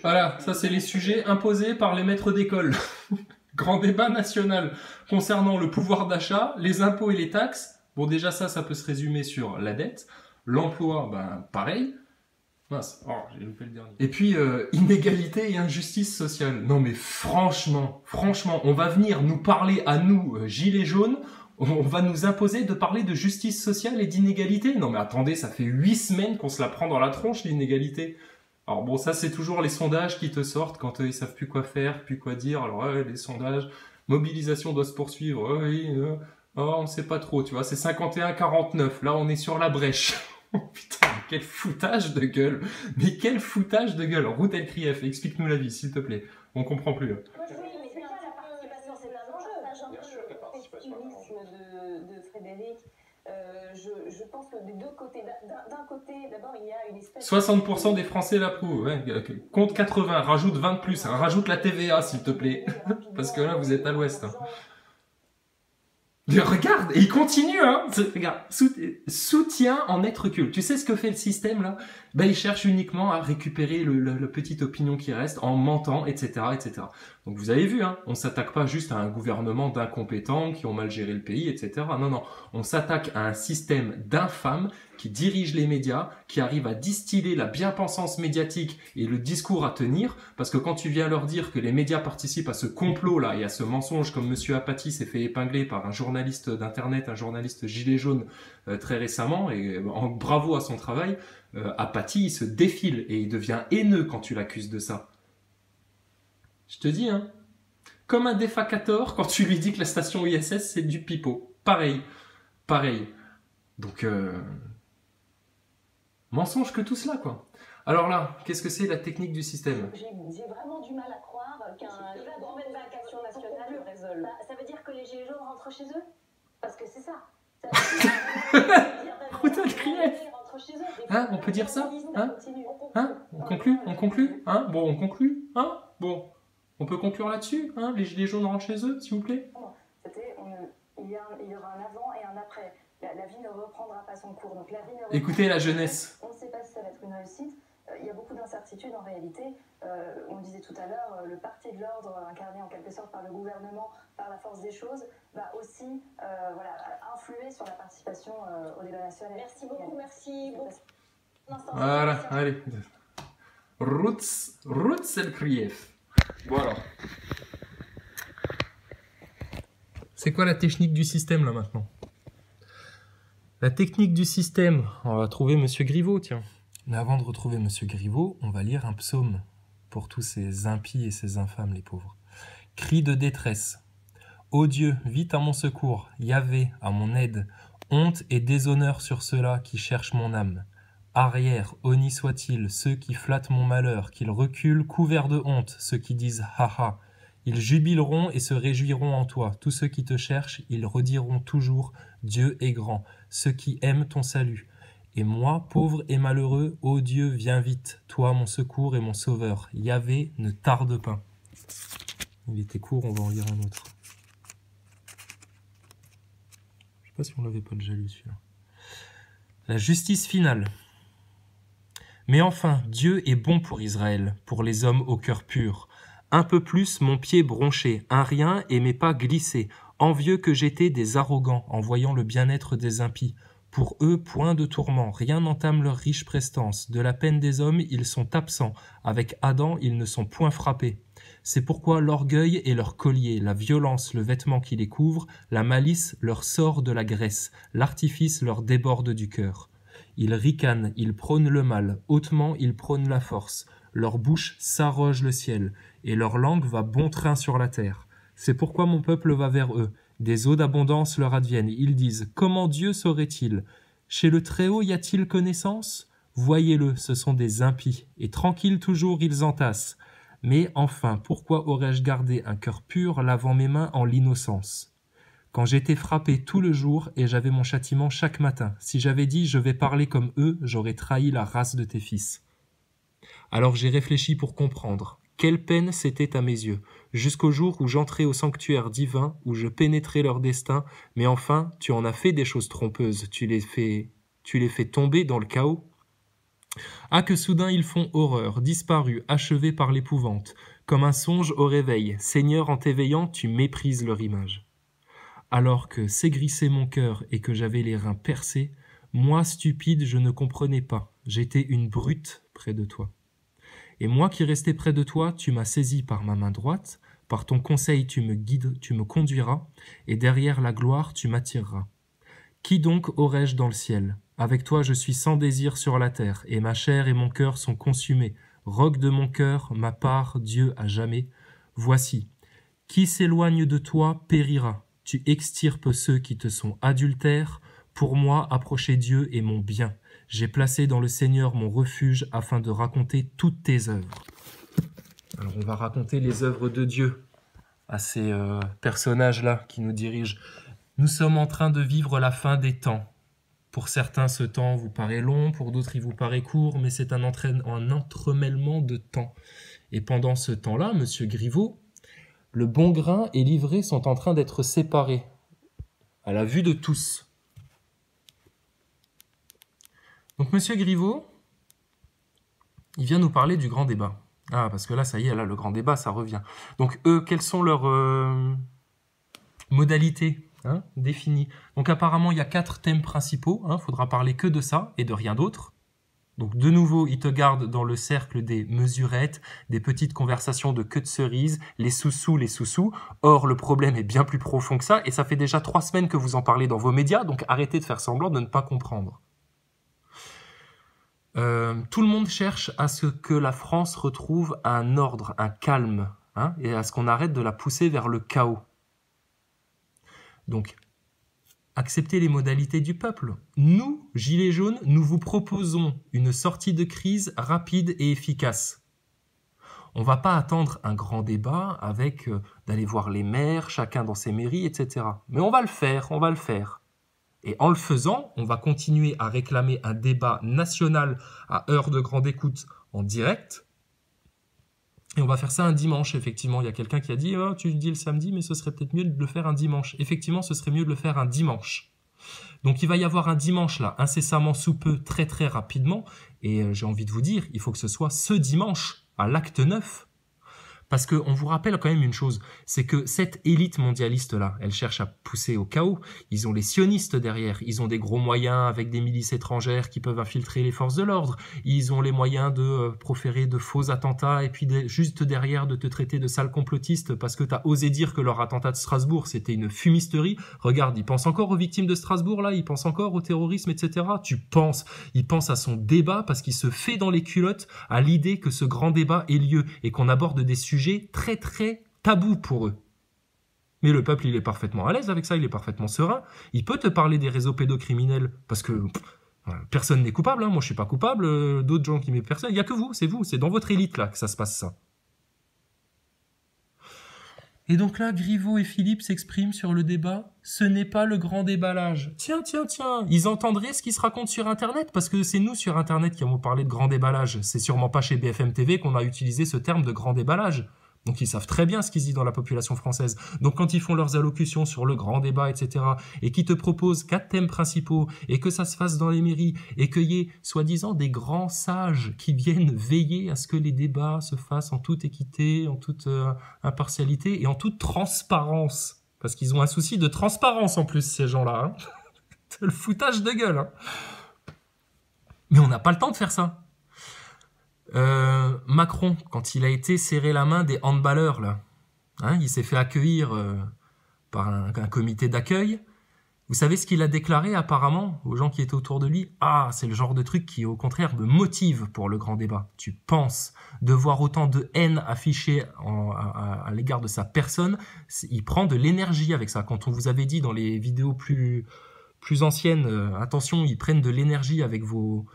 Voilà, ça c'est les sujets imposés par les maîtres d'école. Grand débat national concernant le pouvoir d'achat, les impôts et les taxes. Bon, déjà ça peut se résumer sur la dette. L'emploi, ben pareil. Mince, oh, j'ai loupé le dernier. Et puis, inégalité et injustice sociale. Non mais franchement, on va venir nous parler à nous, gilets jaunes, on va nous imposer de parler de justice sociale et d'inégalité. Non mais attendez, ça fait 8 semaines qu'on se la prend dans la tronche, l'inégalité. Alors bon, ça c'est toujours les sondages qui te sortent quand ils savent plus quoi faire, plus quoi dire. Alors les sondages, mobilisation doit se poursuivre, oui, on sait pas trop, tu vois, c'est 51-49, là on est sur la brèche. Oh putain, quel foutage de gueule. Mais quel foutage de gueule. Route El Krief, explique-nous la vie, s'il te plaît. On comprend plus. Oui, mais c'est pas la participation, c'est un enjeu. De Frédéric, je pense que des deux côtés, d'un côté, d'abord, il y a une espèce... 60% des Français l'approuvent, ouais. Compte 80, rajoute 20 de plus, hein. Rajoute la TVA, s'il te plaît. Parce que là, vous êtes à l'ouest. Hein. Regarde, et il continue, hein. Regarde, soutien en être culte. Tu sais ce que fait le système, là? Ben, il cherche uniquement à récupérer le petite opinion qui reste en mentant, etc., etc. Donc, vous avez vu, hein. On s'attaque pas juste à un gouvernement d'incompétents qui ont mal géré le pays, etc. Non, non. On s'attaque à un système d'infâmes qui dirige les médias, qui arrive à distiller la bien-pensance médiatique et le discours à tenir, parce que quand tu viens leur dire que les médias participent à ce complot-là et à ce mensonge, comme Monsieur Apathy s'est fait épingler par un journaliste d'internet, un journaliste gilet jaune très récemment, et bravo à son travail, Apathy, il se défile et il devient haineux quand tu l'accuses de ça. Je te dis, hein, comme un défacator quand tu lui dis que la station ISS c'est du pipeau. Pareil. Donc, mensonge que tout cela, quoi. Alors là, qu'est-ce que c'est la technique du système? J'ai vraiment du mal à croire qu'un domaine vacation nationale le résolve. Ça veut dire que les gilets jaunes rentrent chez eux? Parce que c'est ça. Route El Krief. Hein, on peut dire ça? Hein? On conclut? Hein? Bon, on conclut? Hein? Bon, on peut conclure là-dessus? Hein? Les gilets jaunes rentrent chez eux, s'il vous plaît? Il y aura un avant et un après. La vie ne reprendra pas son cours. Donc, la vie ne Écoutez la jeunesse. On ne sait pas si ça va être une réussite. Il y a beaucoup d'incertitudes en réalité. On le disait tout à l'heure, le parti de l'ordre, incarné en quelque sorte par le gouvernement, par la force des choses, va aussi influer sur la participation au débat national. Merci beaucoup, merci beaucoup. Voilà, allez. Route El Krief. Bon alors. C'est quoi la technique du système là maintenant? La technique du système, on va trouver Monsieur Griveaux, tiens. Mais avant de retrouver Monsieur Griveaux, on va lire un psaume pour tous ces impies et ces infâmes, les pauvres. Cri de détresse. Ô Dieu, vite à mon secours, Yahvé, à mon aide. Honte et déshonneur sur ceux-là qui cherchent mon âme. Arrière, honni soit-il, ceux qui flattent mon malheur, qu'ils reculent couverts de honte, ceux qui disent ha ha. Ils jubileront et se réjouiront en toi. Tous ceux qui te cherchent, ils rediront toujours Dieu est grand, ceux qui aiment ton salut. Et moi, pauvre et malheureux, ô Dieu, viens vite, toi mon secours et mon sauveur. Yahvé, ne tarde pas. Il était court, on va en lire un autre. Je sais pas si on l'avait pas déjà lu celui-là. La justice finale. Mais enfin, Dieu est bon pour Israël, pour les hommes au cœur pur. Un peu plus mon pied bronché, un rien et mes pas glissés, envieux que j'étais des arrogants en voyant le bien-être des impies. Pour eux, point de tourment, rien n'entame leur riche prestance. De la peine des hommes, ils sont absents. Avec Adam, ils ne sont point frappés. C'est pourquoi l'orgueil est leur collier, la violence le vêtement qui les couvre, la malice leur sort de la graisse, l'artifice leur déborde du cœur. Ils ricanent, ils prônent le mal, hautement ils prônent la force. Leur bouche s'arroge le ciel, et leur langue va bon train sur la terre. C'est pourquoi mon peuple va vers eux. Des eaux d'abondance leur adviennent. Ils disent, comment Dieu saurait-il? Chez le Très-Haut y a-t-il connaissance? Voyez-le, ce sont des impies, et tranquilles toujours ils entassent. Mais enfin, pourquoi aurais-je gardé un cœur pur, lavant mes mains en l'innocence? Quand j'étais frappé tout le jour, et j'avais mon châtiment chaque matin, si j'avais dit, je vais parler comme eux, j'aurais trahi la race de tes fils. Alors j'ai réfléchi pour comprendre. Quelle peine c'était à mes yeux, jusqu'au jour où j'entrai au sanctuaire divin, où je pénétrai leur destin, mais enfin, tu en as fait des choses trompeuses, tu les fais tomber dans le chaos. Ah, que soudain ils font horreur, disparus, achevés par l'épouvante, comme un songe au réveil. Seigneur, en t'éveillant, tu méprises leur image. Alors que s'aigrissait mon cœur et que j'avais les reins percés, moi, stupide, je ne comprenais pas. J'étais une brute près de toi. Et moi qui restais près de toi, tu m'as saisi par ma main droite, par ton conseil tu me guides, tu me conduiras, et derrière la gloire tu m'attireras. Qui donc aurais-je dans le ciel? Avec toi je suis sans désir sur la terre, et ma chair et mon cœur sont consumés. Roc de mon cœur, ma part, Dieu à jamais. Voici, qui s'éloigne de toi périra. Tu extirpes ceux qui te sont adultères. Pour moi, approcher Dieu est mon bien. J'ai placé dans le Seigneur mon refuge afin de raconter toutes tes œuvres. Alors on va raconter les œuvres de Dieu à ces personnages-là qui nous dirigent. Nous sommes en train de vivre la fin des temps. Pour certains, ce temps vous paraît long, pour d'autres, il vous paraît court, mais c'est un entremêlement de temps. Et pendant ce temps-là, Monsieur Griveaux, le bon grain et l'ivraie sont en train d'être séparés, à la vue de tous. Donc Monsieur Griveaux, il vient nous parler du grand débat. Ah, parce que là, ça y est, là, le grand débat, ça revient. Donc eux, quelles sont leurs modalités définies? Donc apparemment, il y a 4 thèmes principaux. Faudra parler que de ça et de rien d'autre. Donc de nouveau, il te garde dans le cercle des mesurettes, des petites conversations de queue de cerise, les sous-sous. Or, le problème est bien plus profond que ça, et ça fait déjà 3 semaines que vous en parlez dans vos médias, donc arrêtez de faire semblant de ne pas comprendre. Tout le monde cherche à ce que la France retrouve un ordre, un calme, et à ce qu'on arrête de la pousser vers le chaos. Donc, acceptez les modalités du peuple. Nous, Gilets jaunes, nous vous proposons une sortie de crise rapide et efficace. On ne va pas attendre un grand débat avec d'aller voir les maires, chacun dans ses mairies, etc. Mais on va le faire. Et en le faisant, on va continuer à réclamer un débat national à heure de grande écoute en direct. Et on va faire ça un dimanche, effectivement. Il y a quelqu'un qui a dit « tu dis le samedi, mais ce serait peut-être mieux de le faire un dimanche. » Effectivement, ce serait mieux de le faire un dimanche. Donc il va y avoir un dimanche là, incessamment sous peu, très très rapidement. Et j'ai envie de vous dire, il faut que ce soit ce dimanche, à l'acte 9. Parce qu'on vous rappelle quand même une chose, c'est que cette élite mondialiste-là, elle cherche à pousser au chaos. Ils ont les sionistes derrière, ils ont des gros moyens avec des milices étrangères qui peuvent infiltrer les forces de l'ordre. Ils ont les moyens de proférer de faux attentats et puis juste derrière de te traiter de sale complotiste parce que t'as osé dire que leur attentat de Strasbourg, c'était une fumisterie. Regarde, ils pensent encore aux victimes de Strasbourg, là, ils pensent encore au terrorisme, etc. Ils pensent à son débat parce qu'il se fait dans les culottes à l'idée que ce grand débat ait lieu et qu'on aborde des sujets très très tabou pour eux. Mais le peuple, il est parfaitement à l'aise avec ça, il est parfaitement serein. Il peut te parler des réseaux pédocriminels parce que personne n'est coupable. Moi, je suis pas coupable. D'autres gens qui m'aiment personne. Il y a que vous, c'est dans votre élite là que ça se passe ça. Et donc là, Griveaux et Philippe s'expriment sur le débat. Ce n'est pas le grand déballage. Tiens. Ils entendraient ce qui se raconte sur Internet, parce que c'est nous sur Internet qui avons parlé de grand déballage. C'est sûrement pas chez BFM TV qu'on a utilisé ce terme de grand déballage. Donc ils savent très bien ce qui se dit dans la population française. Donc quand ils font leurs allocutions sur le grand débat, etc., et qu'ils te proposent 4 thèmes principaux, et que ça se fasse dans les mairies, et qu'il y ait, soi-disant, des grands sages qui viennent veiller à ce que les débats se fassent en toute équité, en toute impartialité, et en toute transparence. Parce qu'ils ont un souci de transparence en plus, ces gens-là. C'est le foutage de gueule. Mais on n'a pas le temps de faire ça. Macron, quand il a été serrer la main des handballeurs, là, il s'est fait accueillir par un comité d'accueil. Vous savez ce qu'il a déclaré apparemment aux gens qui étaient autour de lui? Ah, c'est le genre de truc qui au contraire me motive pour le grand débat. Tu penses de voir autant de haine affichée à l'égard de sa personne, il prend de l'énergie avec ça. Quand on vous avait dit dans les vidéos plus anciennes, attention, ils prennent de l'énergie avec vos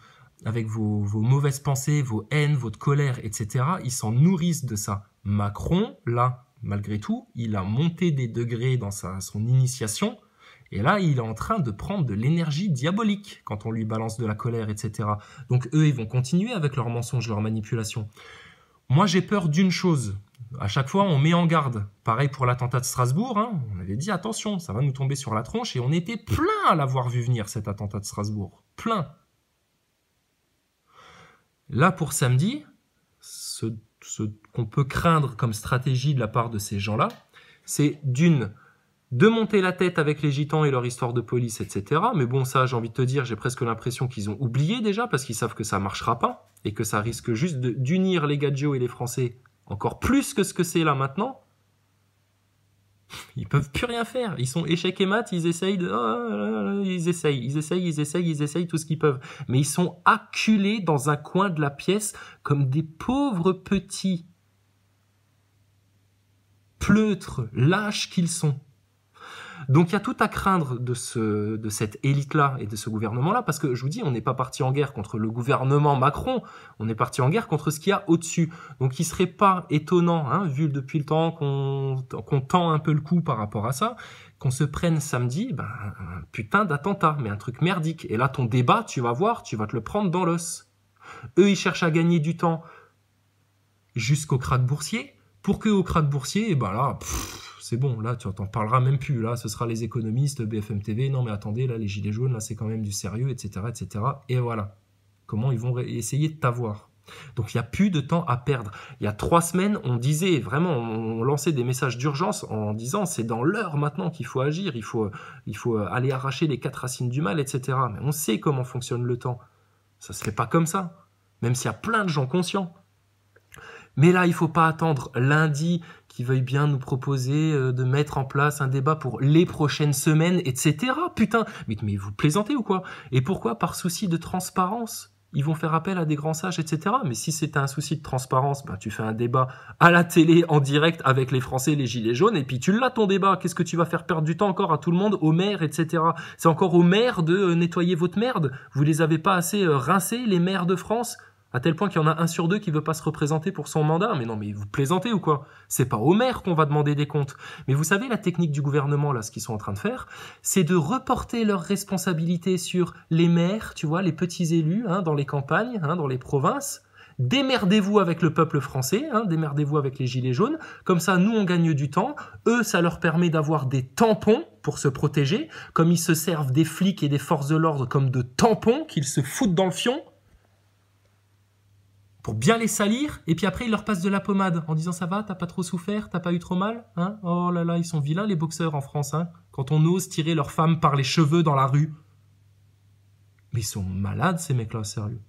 mauvaises pensées, vos haines, votre colère, etc. Ils s'en nourrissent de ça. Macron, là, malgré tout, il a monté des degrés dans son initiation, et là, il est en train de prendre de l'énergie diabolique quand on lui balance de la colère, etc. Donc eux, ils vont continuer avec leurs mensonges, leurs manipulations. Moi, j'ai peur d'une chose. À chaque fois, on met en garde. Pareil pour l'attentat de Strasbourg, on avait dit attention, ça va nous tomber sur la tronche, et on était plein à l'avoir vu venir, cet attentat de Strasbourg. Plein. Là, pour samedi, ce qu'on peut craindre comme stratégie de la part de ces gens-là, c'est de monter la tête avec les gitans et leur histoire de police, etc. Mais bon, ça, j'ai envie de te dire, j'ai presque l'impression qu'ils ont oublié déjà, parce qu'ils savent que ça marchera pas, et que ça risque juste d'unir les gadgets et les Français encore plus que ce que c'est là maintenant. Ils peuvent plus rien faire. Ils sont échecs et maths, ils essayent ils essayent tout ce qu'ils peuvent. Mais ils sont acculés dans un coin de la pièce comme des pauvres petits pleutres, lâches qu'ils sont. Donc il y a tout à craindre de cette élite-là et de ce gouvernement-là, parce que je vous dis, on n'est pas parti en guerre contre le gouvernement Macron, on est parti en guerre contre ce qu'il y a au-dessus. Donc il serait pas étonnant, hein, vu depuis le temps qu'on tend un peu le coup par rapport à ça, qu'on se prenne samedi un putain d'attentat, mais un truc merdique. Et là, ton débat, tu vas voir, tu vas te le prendre dans l'os. Eux, ils cherchent à gagner du temps jusqu'au krach boursier, pour qu'au krach boursier, là... c'est bon, là, tu n'en parleras même plus. Là, ce sera les économistes, BFM TV. Non, mais attendez, là, les gilets jaunes, là, c'est quand même du sérieux, etc., etc. Et voilà. Comment ils vont essayer de t'avoir. Donc, il n'y a plus de temps à perdre. Il y a 3 semaines, on disait, vraiment, on lançait des messages d'urgence en disant, c'est dans l'heure maintenant qu'il faut agir. Il faut aller arracher les 4 racines du mal, etc. Mais on sait comment fonctionne le temps. Ça ne se fait pas comme ça. Même s'il y a plein de gens conscients. Mais là, il ne faut pas attendre lundi qu'ils veuillent bien nous proposer de mettre en place un débat pour les prochaines semaines, etc. Putain, mais vous plaisantez ou quoi? Et pourquoi? Par souci de transparence. Ils vont faire appel à des grands sages, etc. Mais si c'est un souci de transparence, tu fais un débat à la télé, en direct, avec les Français, les gilets jaunes, et puis tu l'as ton débat. Qu'est-ce que tu vas faire perdre du temps encore à tout le monde, aux maires, etc. C'est encore aux maires de nettoyer votre merde. Vous les avez pas assez rincés, les maires de France? À tel point qu'il y en a 1 sur 2 qui veut pas se représenter pour son mandat. Mais non, mais vous plaisantez ou quoi? C'est pas aux maires qu'on va demander des comptes. Mais vous savez, la technique du gouvernement, là, ce qu'ils sont en train de faire, c'est de reporter leurs responsabilités sur les maires, tu vois, les petits élus, dans les campagnes, dans les provinces. Démerdez-vous avec le peuple français, démerdez-vous avec les gilets jaunes. Comme ça, nous, on gagne du temps. Eux, ça leur permet d'avoir des tampons pour se protéger. Comme ils se servent des flics et des forces de l'ordre comme de tampons qu'ils se foutent dans le fion, pour bien les salir, et puis après, ils leur passent de la pommade, en disant « ça va, t'as pas trop souffert, t'as pas eu trop mal ?» Oh là là, ils sont vilains les boxeurs en France, quand on ose tirer leurs femmes par les cheveux dans la rue. Mais ils sont malades ces mecs-là, sérieux.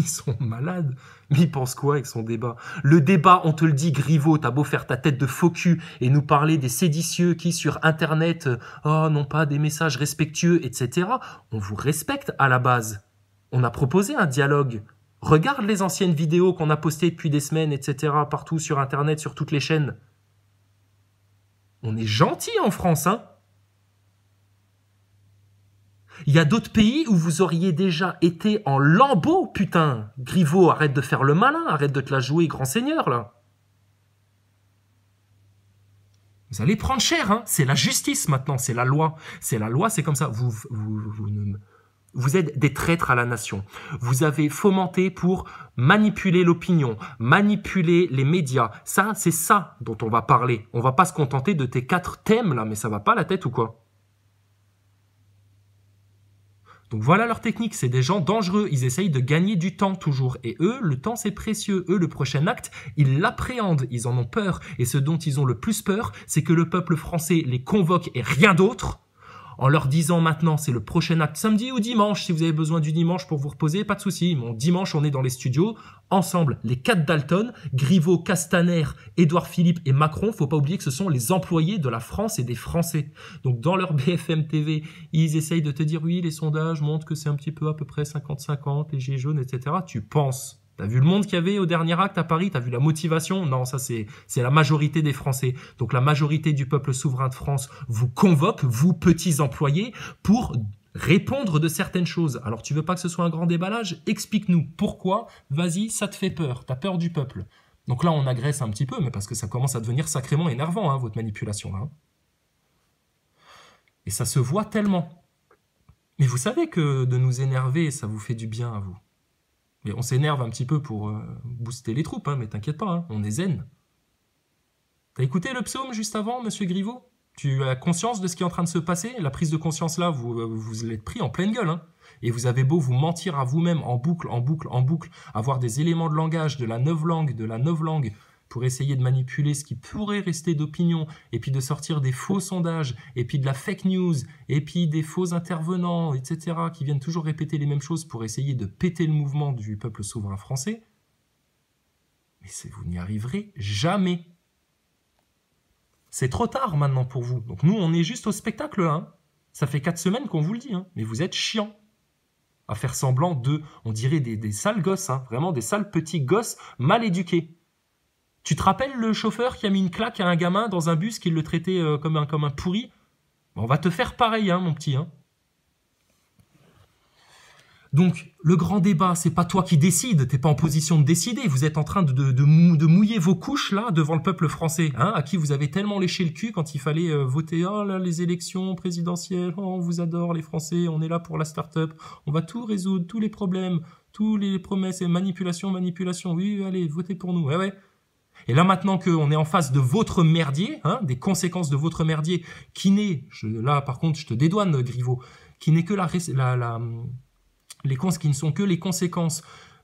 Ils sont malades. Mais ils pensent quoi avec son débat? Le débat, on te le dit, Griveaux, t'as beau faire ta tête de faux cul et nous parler des séditieux qui, sur Internet, n'ont pas des messages respectueux, etc. On vous respecte à la base. On a proposé un dialogue. Regarde les anciennes vidéos qu'on a postées depuis des semaines, etc., partout sur Internet, sur toutes les chaînes. On est gentil en France, Il y a d'autres pays où vous auriez déjà été en lambeaux, putain. Griveaux, arrête de faire le malin, arrête de te la jouer, grand seigneur, là. Vous allez prendre cher, C'est la justice maintenant, c'est la loi. C'est la loi, c'est comme ça. Vous êtes des traîtres à la nation. Vous avez fomenté pour manipuler l'opinion, manipuler les médias. Ça, c'est ça dont on va parler. On va pas se contenter de tes 4 thèmes là, mais ça va pas la tête ou quoi? Donc voilà leur technique, c'est des gens dangereux. Ils essayent de gagner du temps toujours. Et eux, le temps c'est précieux. Eux, le prochain acte, ils l'appréhendent, ils en ont peur. Et ce dont ils ont le plus peur, c'est que le peuple français les convoque et rien d'autre. En leur disant maintenant, c'est le prochain acte samedi ou dimanche. Si vous avez besoin du dimanche pour vous reposer, pas de souci. Bon, dimanche, on est dans les studios, ensemble, les 4 Dalton, Griveaux, Castaner, Édouard Philippe et Macron. Faut pas oublier que ce sont les employés de la France et des Français. Donc, dans leur BFM TV, ils essayent de te dire, oui, les sondages montrent que c'est un petit peu à peu près 50-50, les gilets jaunes, etc. Tu penses. T'as vu le monde qu'il y avait au dernier acte à Paris? T'as vu la motivation? Non, ça c'est la majorité des Français. Donc la majorité du peuple souverain de France vous convoque, vous petits employés, pour répondre de certaines choses. Alors tu veux pas que ce soit un grand déballage? Explique-nous pourquoi. Vas-y, ça te fait peur. T'as peur du peuple. Donc là on agresse un petit peu, mais parce que ça commence à devenir sacrément énervant, votre manipulation là. Et ça se voit tellement. Mais vous savez que de nous énerver, ça vous fait du bien à vous. Et on s'énerve un petit peu pour booster les troupes, mais t'inquiète pas, on est zen. T'as écouté le psaume juste avant, monsieur Griveaux? Tu as conscience de ce qui est en train de se passer? La prise de conscience là, vous l'êtes pris en pleine gueule. Hein. Et vous avez beau vous mentir à vous-même en boucle, en boucle, en boucle, avoir des éléments de langage, de la novlangue, pour essayer de manipuler ce qui pourrait rester d'opinion, et puis de sortir des faux sondages, et puis de la fake news, et puis des faux intervenants, etc., qui viennent toujours répéter les mêmes choses pour essayer de péter le mouvement du peuple souverain français. Mais vous n'y arriverez jamais. C'est trop tard maintenant pour vous. Donc nous, on est juste au spectacle, hein. Ça fait 4 semaines qu'on vous le dit, hein. Mais vous êtes chiants. À faire semblant de, on dirait des sales gosses, hein. Vraiment des sales petits gosses mal éduqués. Tu te rappelles le chauffeur qui a mis une claque à un gamin dans un bus qui le traitait comme un pourri? On va te faire pareil, hein, mon petit. Hein. Donc, le grand débat, c'est pas toi qui décides, t'es pas en position de décider, vous êtes en train de mouiller vos couches, là, devant le peuple français, hein, à qui vous avez tellement léché le cul quand il fallait voter, oh là, les élections présidentielles, oh, on vous adore les Français, on est là pour la start-up, on va tout résoudre, tous les problèmes, tous les promesses, et manipulation, oui, allez, votez pour nous, ouais. Et là, maintenant qu'on est en face de votre merdier, hein, des conséquences de votre merdier, qui n'est, là, par contre, je te dédouane, Griveaux, qui n'est que qui ne sont que les conséquences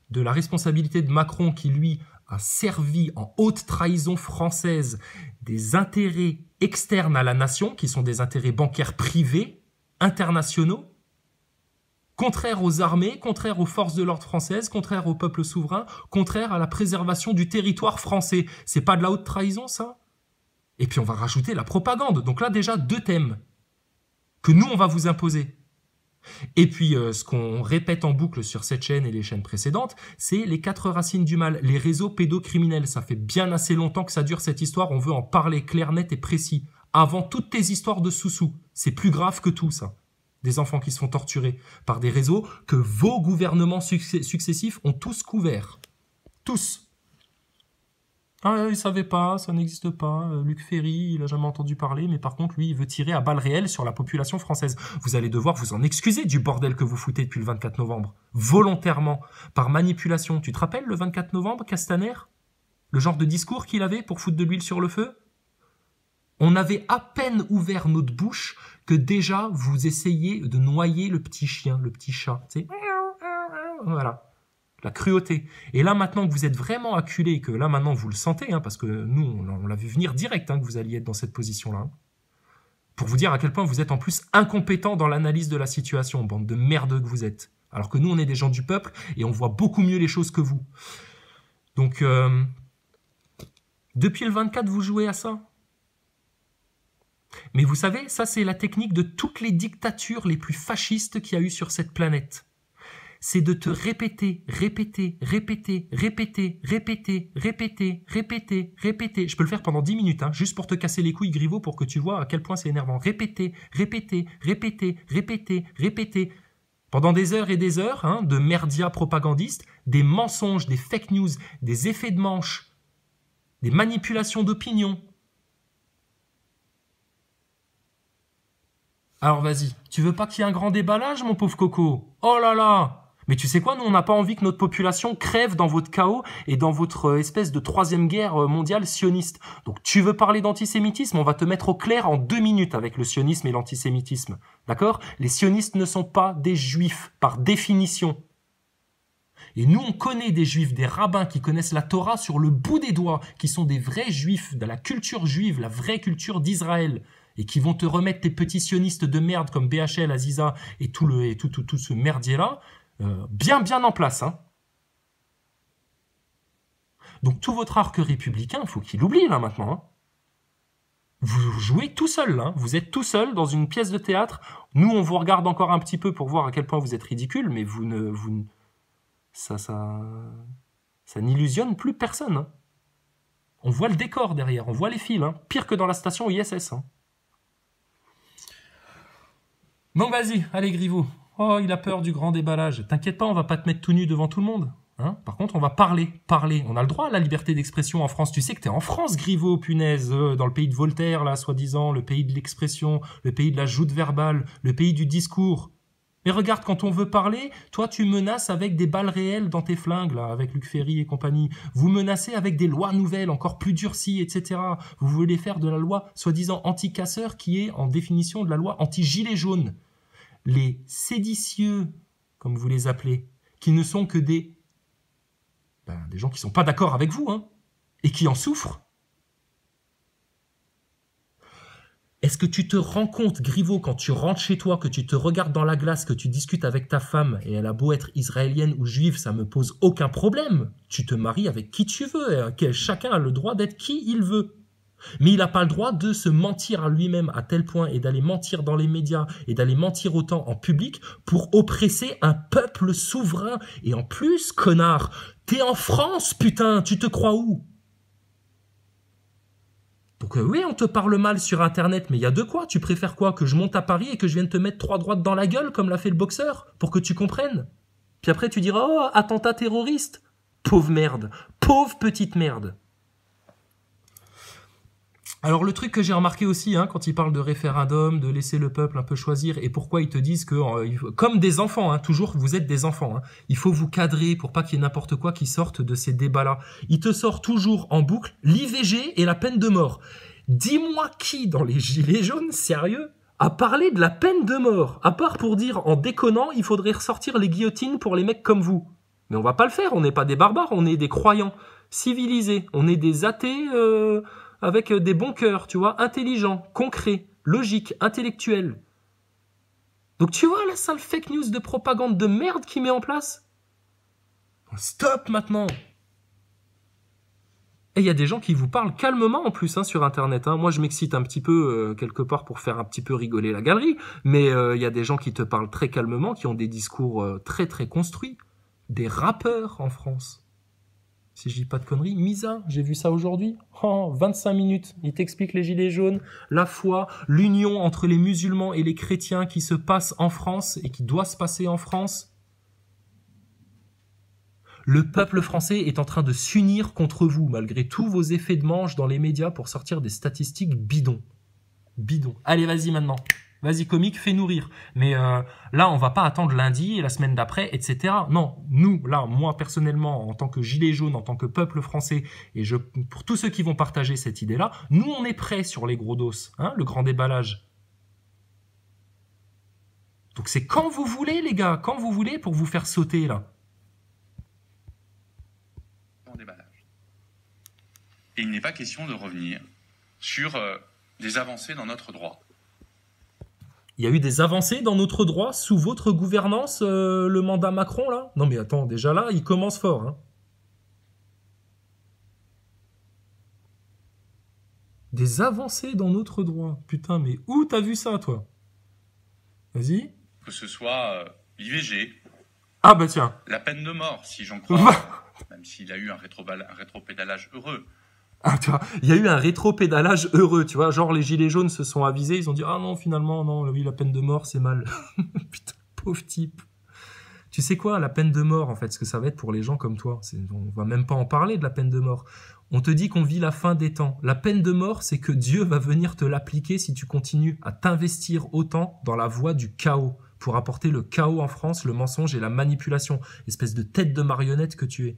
de la responsabilité de Macron qui, lui, a servi en haute trahison française des intérêts externes à la nation, qui sont des intérêts bancaires privés, internationaux, contraires aux armées, contraires aux forces de l'ordre françaises, contraires au peuple souverain, contraires à la préservation du territoire français. C'est pas de la haute trahison, ça? Et puis on va rajouter la propagande. Donc là, déjà, 2 thèmes que nous, on va vous imposer. Et puis, ce qu'on répète en boucle sur cette chaîne et les chaînes précédentes, c'est les 4 racines du mal, les réseaux pédocriminels. Ça fait bien assez longtemps que ça dure cette histoire, on veut en parler clair, net et précis. Avant toutes tes histoires de sous-sous, c'est plus grave que tout ça. Des enfants qui se font torturer par des réseaux que vos gouvernements successifs ont tous couverts. Tous. Ah, il ne savait pas, ça n'existe pas. Luc Ferry, il n'a jamais entendu parler, mais par contre, lui, il veut tirer à balles réelles sur la population française. Vous allez devoir vous en excuser du bordel que vous foutez depuis le 24 novembre. Volontairement, par manipulation. Tu te rappelles le 24 novembre, Castaner? Le genre de discours qu'il avait pour foutre de l'huile sur le feu? On avait à peine ouvert notre bouche que déjà vous essayez de noyer le petit chien, le petit chat. Tu sais, voilà. La cruauté. Et là, maintenant que vous êtes vraiment acculé, que là, maintenant, vous le sentez, hein, parce que nous, on l'a vu venir direct, hein, que vous alliez être dans cette position-là, hein, pour vous dire à quel point vous êtes en plus incompétent dans l'analyse de la situation, bande de merde que vous êtes. Alors que nous, on est des gens du peuple et on voit beaucoup mieux les choses que vous. Donc, depuis le 24, vous jouez à ça. Mais vous savez, ça, c'est la technique de toutes les dictatures les plus fascistes qu'il y a eu sur cette planète. C'est de te répéter. Je peux le faire pendant 10 minutes, hein, juste pour te casser les couilles, Griveaux, pour que tu vois à quel point c'est énervant. Répéter. Pendant des heures et des heures, hein, de merdias propagandistes, des mensonges, des fake news, des effets de manche, des manipulations d'opinion. Alors vas-y, tu veux pas qu'il y ait un grand déballage, mon pauvre Coco? Oh là là! Mais tu sais quoi, nous on n'a pas envie que notre population crève dans votre chaos et dans votre espèce de 3e guerre mondiale sioniste. Donc tu veux parler d'antisémitisme, on va te mettre au clair en 2 minutes avec le sionisme et l'antisémitisme. D'accord? Les sionistes ne sont pas des juifs, par définition. Et nous on connaît des juifs, des rabbins qui connaissent la Torah sur le bout des doigts, qui sont des vrais juifs, de la culture juive, la vraie culture d'Israël. Et qui vont te remettre tes petits sionistes de merde comme BHL, Aziza et tout ce merdier-là, bien en place. Hein. Donc tout votre arc républicain, il faut qu'il l'oublie là maintenant. Hein. Vous jouez tout seul, hein. Vous êtes tout seul dans une pièce de théâtre. Nous, on vous regarde encore un petit peu pour voir à quel point vous êtes ridicule, mais ça n'illusionne plus personne. Hein. On voit le décor derrière, on voit les fils, hein. Pire que dans la station ISS. Hein. Donc vas-y, allez Griveaux. Oh, il a peur du grand déballage. T'inquiète pas, on va pas te mettre tout nu devant tout le monde. Hein, par contre, on va parler. On a le droit à la liberté d'expression en France. Tu sais que t'es en France, Griveaux, punaise, dans le pays de Voltaire, là, soi-disant, le pays de l'expression, le pays de la joute verbale, le pays du discours. Mais regarde, quand on veut parler, toi tu menaces avec des balles réelles dans tes flingues, là, avec Luc Ferry et compagnie. Vous menacez avec des lois nouvelles, encore plus durcies, etc. Vous voulez faire de la loi soi-disant anti-casseur qui est en définition de la loi anti-gilet jaune. Les séditieux, comme vous les appelez, qui ne sont que des gens qui ne sont pas d'accord avec vous, hein, et qui en souffrent. Est-ce que tu te rends compte, Griveaux, quand tu rentres chez toi, que tu te regardes dans la glace, que tu discutes avec ta femme, et elle a beau être israélienne ou juive, ça me pose aucun problème. Tu te maries avec qui tu veux, et chacun a le droit d'être qui il veut. Mais il n'a pas le droit de se mentir à lui-même à tel point, et d'aller mentir dans les médias, et d'aller mentir autant en public, pour oppresser un peuple souverain. Et en plus, connard, t'es en France, putain, tu te crois où ? Donc oui, on te parle mal sur Internet, mais il y a de quoi. Tu préfères quoi? Que je monte à Paris et que je vienne te mettre 3 droites dans la gueule, comme l'a fait le boxeur, pour que tu comprennes? Puis après, tu diras, oh, attentat terroriste. Pauvre merde. Pauvre petite merde. Alors le truc que j'ai remarqué aussi, hein, quand ils parlent de référendum, de laisser le peuple un peu choisir, et pourquoi ils te disent que, comme des enfants, hein, toujours vous êtes des enfants, hein, il faut vous cadrer pour pas qu'il y ait n'importe quoi qui sorte de ces débats-là. Ils te sortent toujours en boucle l'IVG et la peine de mort. Dis-moi qui, dans les gilets jaunes, sérieux, a parlé de la peine de mort, à part pour dire, en déconnant, il faudrait ressortir les guillotines pour les mecs comme vous. Mais on va pas le faire, on n'est pas des barbares, on est des croyants, civilisés, on est des athées... avec des bons cœurs, tu vois, intelligents, concrets, logiques, intellectuels. Donc tu vois la sale fake news de propagande de merde qu'il met en place? Stop maintenant! Et il y a des gens qui vous parlent calmement en plus hein, sur Internet. Hein. Moi je m'excite un petit peu quelque part pour faire un petit peu rigoler la galerie, mais il y a des gens qui te parlent très calmement, qui ont des discours très très construits. Des rappeurs en France. Si je dis pas de conneries, Misa, j'ai vu ça aujourd'hui. Oh, 25 minutes, il t'explique les gilets jaunes, la foi, l'union entre les musulmans et les chrétiens qui se passe en France et qui doit se passer en France. Le peuple français est en train de s'unir contre vous, malgré tous vos effets de manche dans les médias pour sortir des statistiques bidons. Bidons. Allez, vas-y maintenant. Vas-y, comique, fais-nous rire. Mais là, on va pas attendre lundi et la semaine d'après, etc. Non, nous, là, moi, personnellement, en tant que gilet jaune, en tant que peuple français, et pour tous ceux qui vont partager cette idée-là, nous, on est prêts sur les gros dos, hein, le grand déballage. Donc c'est quand vous voulez, les gars, quand vous voulez pour vous faire sauter, là. Grand déballage. Et il n'est pas question de revenir sur des avancées dans notre droit. Il y a eu des avancées dans notre droit sous votre gouvernance, le mandat Macron, là? Non mais attends, déjà là, il commence fort. Hein. Des avancées dans notre droit. Putain, mais où t'as vu ça, toi? Vas-y. Que ce soit l'IVG. Ah bah tiens. La peine de mort, si j'en crois. Même s'il a eu un rétropédalage heureux. Ah, tu vois, il y a eu un rétropédalage heureux, tu vois, genre les gilets jaunes se sont avisés, ils ont dit « Ah non, finalement, non, oui, la peine de mort, c'est mal. » Putain, pauvre type. Tu sais quoi, la peine de mort, en fait, ce que ça va être pour les gens comme toi, on va même pas en parler de la peine de mort. On te dit qu'on vit la fin des temps. La peine de mort, c'est que Dieu va venir te l'appliquer si tu continues à t'investir autant dans la voie du chaos, pour apporter le chaos en France, le mensonge et la manipulation, espèce de tête de marionnette que tu es.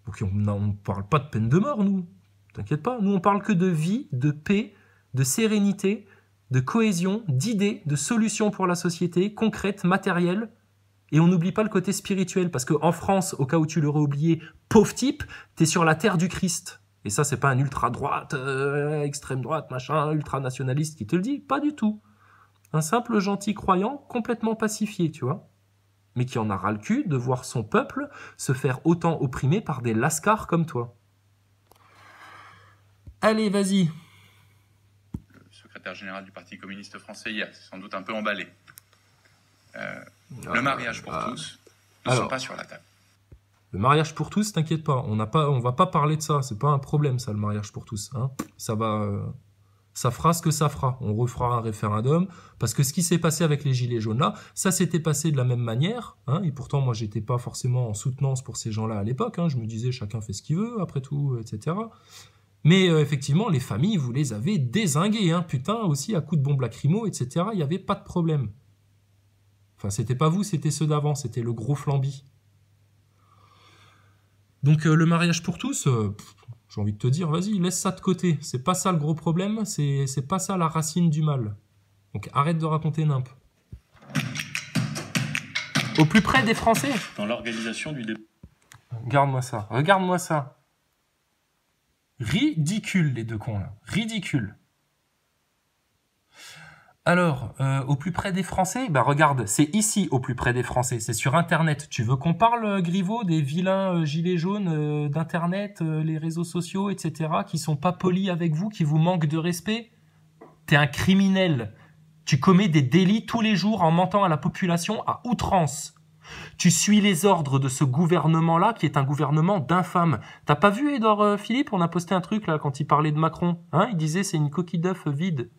Donc on ne parle pas de peine de mort, nous. T'inquiète pas. Nous, on parle que de vie, de paix, de sérénité, de cohésion, d'idées, de solutions pour la société, concrètes, matérielles. Et on n'oublie pas le côté spirituel, parce qu'en France, au cas où tu l'aurais oublié, pauvre type, t'es sur la terre du Christ. Et ça, c'est pas un ultra-droite, extrême droite, machin, ultra-nationaliste qui te le dit. Pas du tout. Un simple gentil croyant complètement pacifié, tu vois. Mais qui en a ras le cul de voir son peuple se faire autant opprimer par des lascars comme toi. Allez, vas-y. Le secrétaire général du Parti communiste français hier s'est sans doute un peu emballé. Le mariage pour tous ne sont pas sur la table. Le mariage pour tous, t'inquiète pas, on va pas parler de ça, c'est pas un problème ça, le mariage pour tous. Hein. Ça fera ce que ça fera. On refera un référendum, parce que ce qui s'est passé avec les gilets jaunes là, ça s'était passé de la même manière, hein, et pourtant moi j'étais pas forcément en soutenance pour ces gens-là à l'époque, hein, je me disais chacun fait ce qu'il veut, après tout, etc. Mais effectivement, les familles, vous les avez dézinguées, hein, putain, aussi à coups de bombes lacrymo, etc., il n'y avait pas de problème. Enfin, c'était pas vous, c'était ceux d'avant, c'était le gros flambi. Donc le mariage pour tous, j'ai envie de te dire, vas-y, laisse ça de côté. C'est pas ça le gros problème, c'est pas ça la racine du mal. Donc arrête de raconter nimp. Au plus près des Français. Dans l'organisation du débat. Regarde-moi ça, regarde-moi ça. Ridicule les deux cons là, ridicule. Alors, au plus près des Français, bah regarde, c'est ici au plus près des Français, c'est sur Internet. Tu veux qu'on parle, Griveaux, des vilains gilets jaunes d'Internet, les réseaux sociaux, etc., qui sont pas polis avec vous, qui vous manquent de respect? T'es un criminel. Tu commets des délits tous les jours en mentant à la population à outrance. Tu suis les ordres de ce gouvernement-là, qui est un gouvernement d'infâmes. T'as pas vu, Édouard Philippe, on a posté un truc là quand il parlait de Macron, hein? Il disait c'est une coquille d'œuf vide.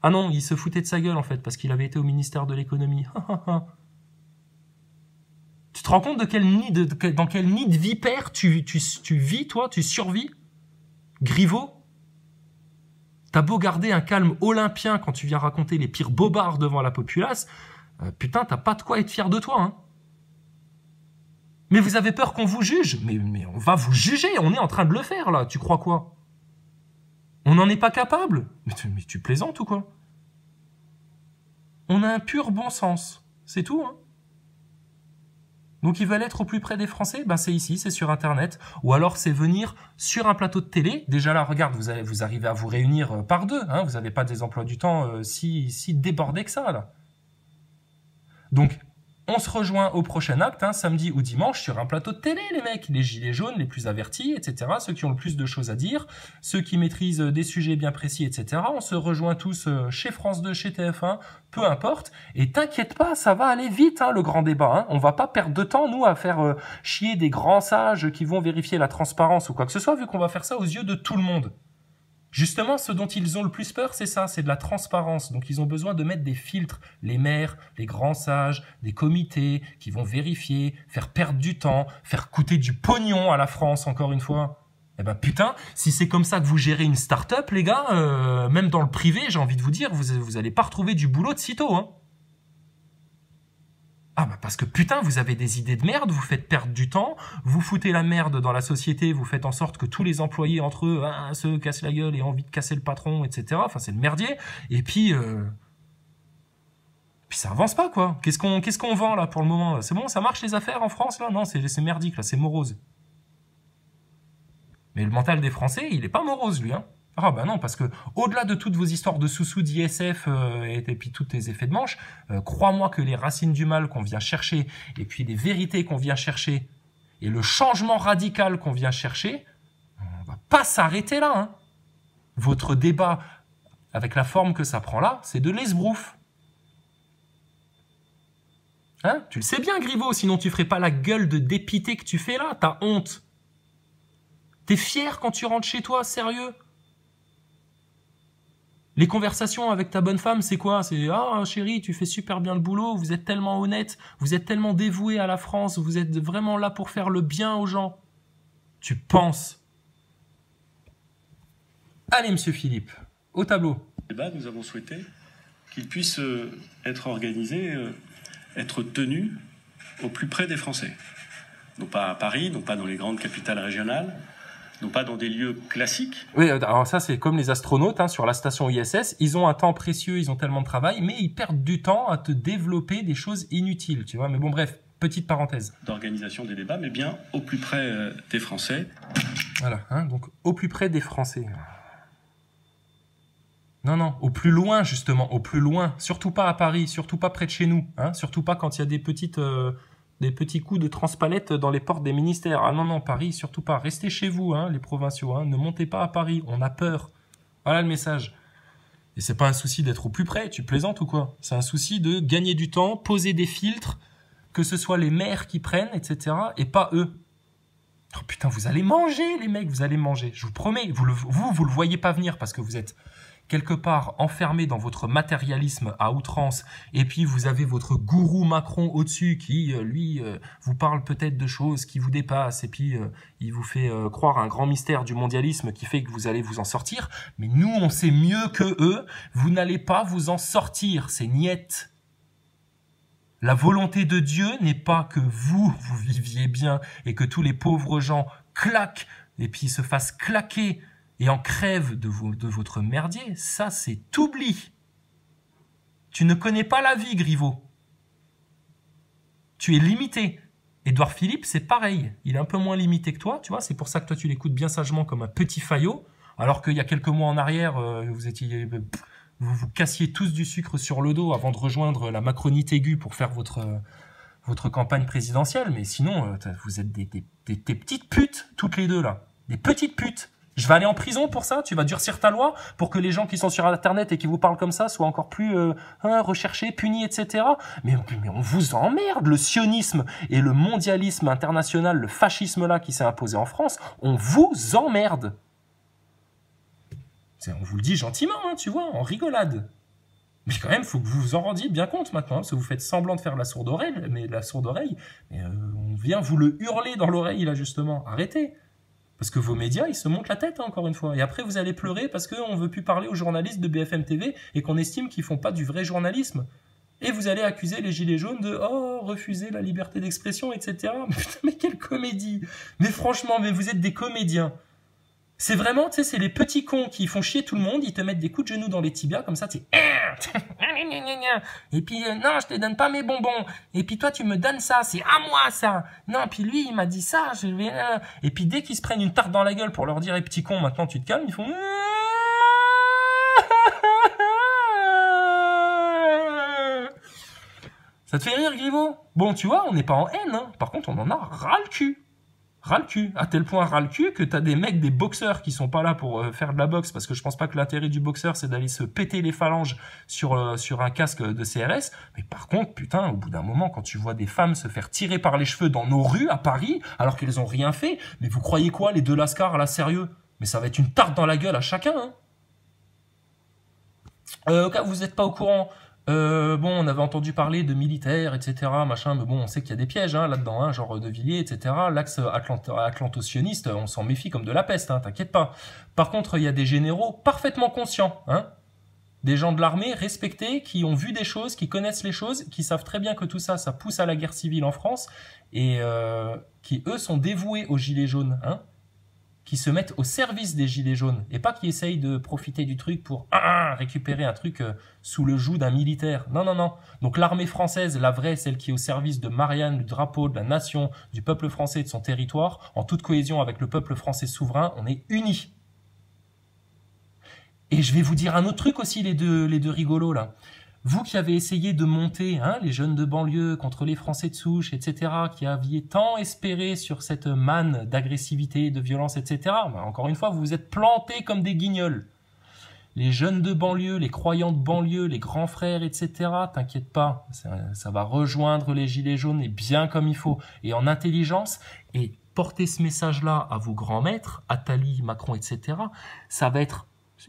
Ah non, il se foutait de sa gueule en fait, parce qu'il avait été au ministère de l'économie. Tu te rends compte de dans quel nid de vipère tu vis, toi, tu survis? Griveaux? T'as beau garder un calme olympien quand tu viens raconter les pires bobards devant la populace, putain, t'as pas de quoi être fier de toi, hein. Mais vous avez peur qu'on vous juge? Mais on va vous juger, on est en train de le faire là, tu crois quoi? On n'en est pas capable? Mais tu plaisantes ou quoi? On a un pur bon sens, c'est tout, hein. Donc ils veulent être au plus près des Français, ben c'est ici, c'est sur Internet, ou alors c'est venir sur un plateau de télé. Déjà là, regarde, vous arrivez à vous réunir par deux, hein, vous n'avez pas des emplois du temps si débordés que ça, là. Donc, on se rejoint au prochain acte, hein, samedi ou dimanche, sur un plateau de télé, les mecs, les gilets jaunes, les plus avertis, etc., ceux qui ont le plus de choses à dire, ceux qui maîtrisent des sujets bien précis, etc. On se rejoint tous chez France 2, chez TF1, peu importe, et t'inquiète pas, ça va aller vite, hein, le grand débat, hein. On va pas perdre de temps, nous, à faire chier des grands sages qui vont vérifier la transparence ou quoi que ce soit, vu qu'on va faire ça aux yeux de tout le monde. Justement, ce dont ils ont le plus peur, c'est ça, c'est de la transparence. Donc, ils ont besoin de mettre des filtres. Les maires, les grands sages, des comités qui vont vérifier, faire perdre du temps, faire coûter du pognon à la France, encore une fois. Eh ben, putain, si c'est comme ça que vous gérez une start-up, les gars, même dans le privé, j'ai envie de vous dire, vous allez pas retrouver du boulot de sitôt, hein. Ah bah parce que putain, vous avez des idées de merde, vous faites perdre du temps, vous foutez la merde dans la société, vous faites en sorte que tous les employés entre eux se cassent la gueule et ont envie de casser le patron, etc. Enfin, c'est le merdier. Et puis ça avance pas, quoi. Qu'est-ce qu'on vend là pour le moment? C'est bon, ça marche les affaires en France là? Non, c'est merdique là, c'est morose. Mais le mental des Français, il est pas morose lui, hein. Ah bah non, parce que au-delà de toutes vos histoires de sous-sous d'ISF et puis tous tes effets de manche, crois-moi que les racines du mal qu'on vient chercher, et puis les vérités qu'on vient chercher, et le changement radical qu'on vient chercher, on va pas s'arrêter là, hein. Votre débat, avec la forme que ça prend là, c'est de l'esbrouf. Hein? Tu le sais bien, Griveaux, sinon tu ferais pas la gueule de dépité que tu fais là, t'as honte. T'es fier quand tu rentres chez toi, sérieux? Les conversations avec ta bonne femme, c'est quoi? C'est « Ah, chérie, tu fais super bien le boulot, vous êtes tellement honnête, vous êtes tellement dévoué à la France, vous êtes vraiment là pour faire le bien aux gens. » Tu penses. Allez, monsieur Philippe, au tableau. Nous avons souhaité qu'il puisse être organisé, être tenu au plus près des Français. Non pas à Paris, non pas dans les grandes capitales régionales, non pas dans des lieux classiques. Oui, alors ça c'est comme les astronautes, hein, sur la station ISS, ils ont un temps précieux, ils ont tellement de travail, mais ils perdent du temps à te développer des choses inutiles, tu vois. Mais bon, bref, petite parenthèse. D'organisation des débats, mais bien au plus près des Français. Voilà, hein, donc au plus près des Français. Non, non, au plus loin justement, au plus loin. Surtout pas à Paris, surtout pas près de chez nous, hein, surtout pas quand il y a des petits coups de transpalette dans les portes des ministères. Ah non, non, Paris, surtout pas. Restez chez vous, hein, les provinciaux. Hein. Ne montez pas à Paris, on a peur. Voilà le message. Et c'est pas un souci d'être au plus près, tu plaisantes ou quoi? C'est un souci de gagner du temps, poser des filtres, que ce soit les maires qui prennent, etc. et pas eux. Oh putain, vous allez manger, les mecs, vous allez manger. Je vous promets, vous le voyez pas venir parce que vous êtes quelque part enfermé dans votre matérialisme à outrance, et puis vous avez votre gourou Macron au-dessus qui, lui, vous parle peut-être de choses qui vous dépassent, et puis il vous fait croire un grand mystère du mondialisme qui fait que vous allez vous en sortir, mais nous, on sait mieux que eux, vous n'allez pas vous en sortir, c'est niette. La volonté de Dieu n'est pas que vous viviez bien et que tous les pauvres gens claquent et puis se fassent claquer et en crèvent de votre merdier. Ça, c'est oubli. Tu ne connais pas la vie, Griveaux. Tu es limité. Édouard Philippe, c'est pareil. Il est un peu moins limité que toi, tu vois. C'est pour ça que toi, tu l'écoutes bien sagement comme un petit faillot, alors qu'il y a quelques mois en arrière, vous cassiez tous du sucre sur le dos avant de rejoindre la macronite aiguë pour faire votre campagne présidentielle. Mais sinon, vous êtes des petites putes, toutes les deux, là. Des petites putes. Je vais aller en prison pour ça. Tu vas durcir ta loi pour que les gens qui sont sur Internet et qui vous parlent comme ça soient encore plus recherchés, punis, etc. Mais on vous emmerde. Le sionisme et le mondialisme international, le fascisme là qui s'est imposé en France, on vous emmerde. On vous le dit gentiment, hein, tu vois, en rigolade. Mais quand même, il faut que vous vous en rendiez bien compte maintenant, hein, parce que vous faites semblant de faire la sourde oreille, on vient vous le hurler dans l'oreille, là, justement. Arrêtez. Parce que vos médias, ils se montent la tête, hein, encore une fois. Et après, vous allez pleurer parce qu'on ne veut plus parler aux journalistes de BFM TV et qu'on estime qu'ils font pas du vrai journalisme. Et vous allez accuser les gilets jaunes de « Oh, refuser la liberté d'expression, etc. » Mais putain, mais quelle comédie! Mais franchement, mais vous êtes des comédiens. C'est vraiment, tu sais, c'est les petits cons qui font chier tout le monde, ils te mettent des coups de genoux dans les tibias, comme ça, tu sais, et puis, non, je te donne pas mes bonbons, et puis toi, tu me donnes ça, c'est à moi, ça, non, puis lui, il m'a dit ça, je vais, et puis dès qu'ils se prennent une tarte dans la gueule pour leur dire, les petits cons, maintenant, tu te calmes, ils font, ça te fait rire, Griveaux? Bon, tu vois, on n'est pas en haine, hein. Par contre, on en a ras le cul. Ras le cul, à tel point ras le cul que t'as des mecs, des boxeurs qui sont pas là pour faire de la boxe, parce que je pense pas que l'intérêt du boxeur c'est d'aller se péter les phalanges sur un casque de CRS. Mais par contre, putain, au bout d'un moment, quand tu vois des femmes se faire tirer par les cheveux dans nos rues à Paris, alors qu'elles ont rien fait, mais vous croyez quoi, les deux lascars là, sérieux? Mais ça va être une tarte dans la gueule à chacun, hein. Au cas où vous n'êtes pas au courant, on avait entendu parler de militaires, etc., machin, mais bon, on sait qu'il y a des pièges, hein, là-dedans, hein, genre De Villiers, etc., l'axe atlanto-sioniste, on s'en méfie comme de la peste, hein, t'inquiète pas. Par contre, il y a des généraux parfaitement conscients, hein, des gens de l'armée respectés, qui ont vu des choses, qui connaissent les choses, qui savent très bien que tout ça, ça pousse à la guerre civile en France, et qui, eux, sont dévoués aux gilets jaunes, hein, qui se mettent au service des gilets jaunes et pas qui essayent de profiter du truc pour récupérer un truc sous le joug d'un militaire. Non, non, non. Donc l'armée française, la vraie, celle qui est au service de Marianne, du drapeau, de la nation, du peuple français et de son territoire, en toute cohésion avec le peuple français souverain, on est unis. Et je vais vous dire un autre truc aussi, les deux rigolos là. Vous qui avez essayé de monter, hein, les jeunes de banlieue contre les Français de souche, etc., qui aviez tant espéré sur cette manne d'agressivité, de violence, etc., encore une fois, vous vous êtes plantés comme des guignols. Les jeunes de banlieue, les croyants de banlieue, les grands frères, etc., t'inquiète pas, ça va rejoindre les gilets jaunes et bien comme il faut, et en intelligence, et porter ce message-là à vos grands maîtres, Attali, Macron, etc., ça va être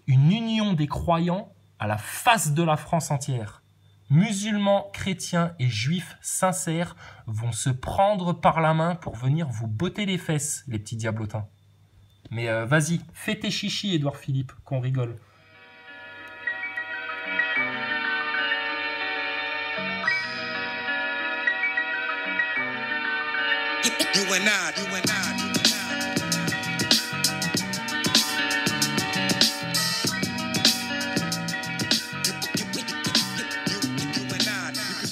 une union des croyants à la face de la France entière. Musulmans, chrétiens et juifs sincères vont se prendre par la main pour venir vous botter les fesses, les petits diablotins. Mais vas-y, fais tes chichis, Édouard Philippe, qu'on rigole. You and I.